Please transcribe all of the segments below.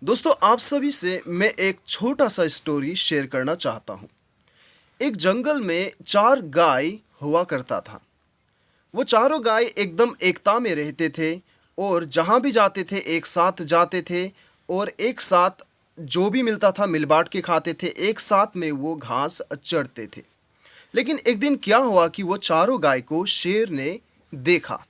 दोस्तों, आप सभी से मैं एक छोटा सा स्टोरी शेयर करना चाहता हूँ। एक जंगल में 4 गाय हुआ करता था। वो चारों गाय एकदम एकता में रहते थे और जहाँ भी जाते थे एक साथ जाते थे और एक साथ जो भी मिलता था मिल बाँट के खाते थे, एक साथ में वो घास चरते थे। लेकिन एक दिन क्या हुआ कि वो चारों गाय को शेर ने देखा।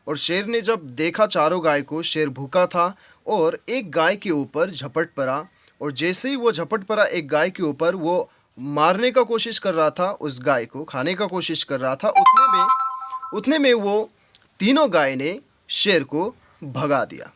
और शेर ने जब देखा चारों गाय को, शेर भूखा था और एक गाय के ऊपर झपट पड़ा। और जैसे ही वो झपट पड़ा एक गाय के ऊपर, वो मारने का कोशिश कर रहा था, उस गाय को खाने का कोशिश कर रहा था। उतने में वो तीनों गाय ने शेर को भगा दिया।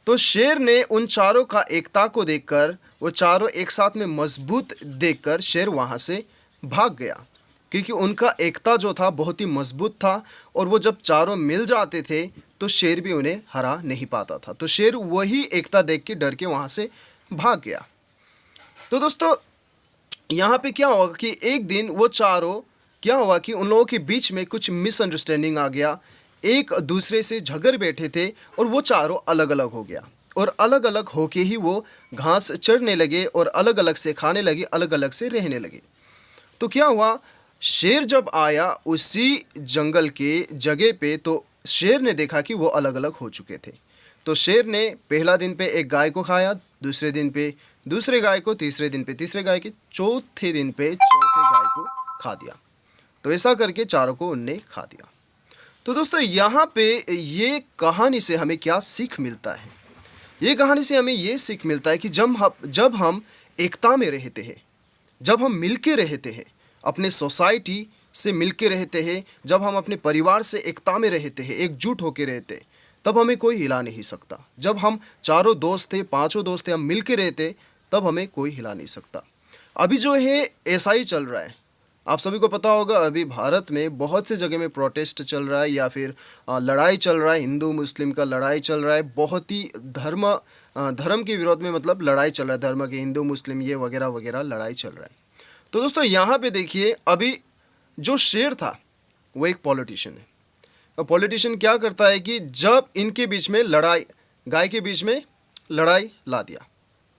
तो शेर ने उन चारों का एकता को देखकर, वो चारों एक साथ में मजबूत देखकर शेर वहाँ से भाग गया, क्योंकि उनका एकता जो था बहुत ही मजबूत था। और वो जब चारों मिल जाते थे तो शेर भी उन्हें हरा नहीं पाता था। तो शेर वही एकता देख के डर के वहाँ से भाग गया। तो दोस्तों, यहाँ पे क्या हुआ कि एक दिन वो चारों, क्या हुआ कि उन लोगों के बीच में कुछ मिसअंडरस्टैंडिंग आ गया। एक दूसरे से झगड़ बैठे थे और वो चारों अलग अलग हो गया। और अलग अलग होके ही वो घास चरने लगे और अलग अलग से खाने लगे, अलग अलग से रहने लगे। तो क्या हुआ, शेर जब आया उसी जंगल के जगह पे, तो शेर ने देखा कि वो अलग अलग हो चुके थे। तो शेर ने पहला दिन पे एक गाय को खाया, दूसरे दिन पे दूसरे गाय को, तीसरे दिन पे तीसरे गाय के, चौथे दिन पे चौथे गाय को खा दिया। तो ऐसा करके चारों को उनने खा दिया। तो दोस्तों, यहाँ पे ये कहानी से हमें क्या सीख मिलता है? ये कहानी से हमें ये सीख मिलता है कि जब हम एकता में रहते हैं, जब हम मिल के रहते हैं, अपने सोसाइटी से मिल के रहते हैं, जब हम अपने परिवार से एकता में रहते हैं, एकजुट होकर रहते हैं, तब हमें कोई हिला नहीं सकता। जब हम चारों दोस्त थे, पांचों दोस्त थे, हम मिल के रहते, तब हमें कोई हिला नहीं सकता। अभी जो है ऐसा ही चल रहा है। आप सभी को पता होगा, अभी भारत में बहुत से जगह में प्रोटेस्ट चल रहा है या फिर लड़ाई चल रहा है, हिंदू मुस्लिम का लड़ाई चल रहा है। बहुत ही धर्म के विरोध में, मतलब लड़ाई चल रहा है, धर्म के, हिंदू मुस्लिम ये वगैरह वगैरह लड़ाई चल रहा है। तो दोस्तों, यहाँ पे देखिए, अभी जो शेर था वो एक पॉलिटिशियन है। और पॉलिटिशियन क्या करता है कि जब इनके बीच में लड़ाई, गाय के बीच में लड़ाई ला दिया,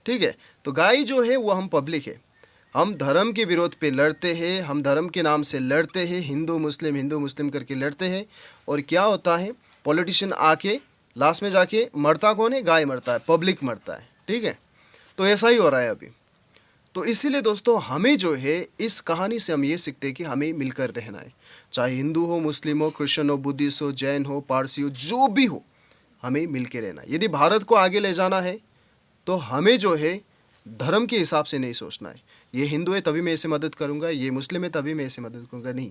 ठीक है। तो गाय जो है वो हम पब्लिक है, हम धर्म के विरोध पे लड़ते हैं, हम धर्म के नाम से लड़ते हैं, हिंदू मुस्लिम करके लड़ते हैं। और क्या होता है, पॉलिटिशियन आके लास्ट में जाके मरता कौन है? गाय मरता है, पब्लिक मरता है, ठीक है। तो ऐसा ही हो रहा है अभी। तो इसीलिए दोस्तों, हमें जो है इस कहानी से हम ये सीखते हैं कि हमें मिलकर रहना है। चाहे हिंदू हो, मुस्लिम हो, क्रिश्चियन हो, बुद्धिस्ट हो, जैन हो, पारसी हो, जो भी हो, हमें मिल के रहना है। यदि भारत को आगे ले जाना है तो हमें जो है धर्म के हिसाब से नहीं सोचना है। ये हिंदू है तभी मैं इसे मदद करूंगा, ये मुस्लिम है तभी मैं इसे मदद करूंगा, नहीं।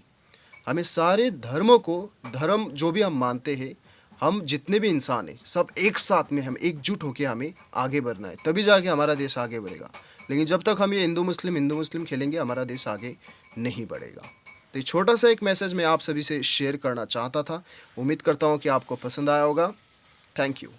हमें सारे धर्मों को, धर्म जो भी हम मानते हैं, हम जितने भी इंसान हैं, सब एक साथ में हम एकजुट होकर हमें आगे बढ़ना है, तभी जाके हमारा देश आगे बढ़ेगा। लेकिन जब तक हम ये हिंदू मुस्लिम खेलेंगे, हमारा देश आगे नहीं बढ़ेगा। तो ये छोटा सा एक मैसेज मैं आप सभी से शेयर करना चाहता था। उम्मीद करता हूँ कि आपको पसंद आया होगा। Thank you.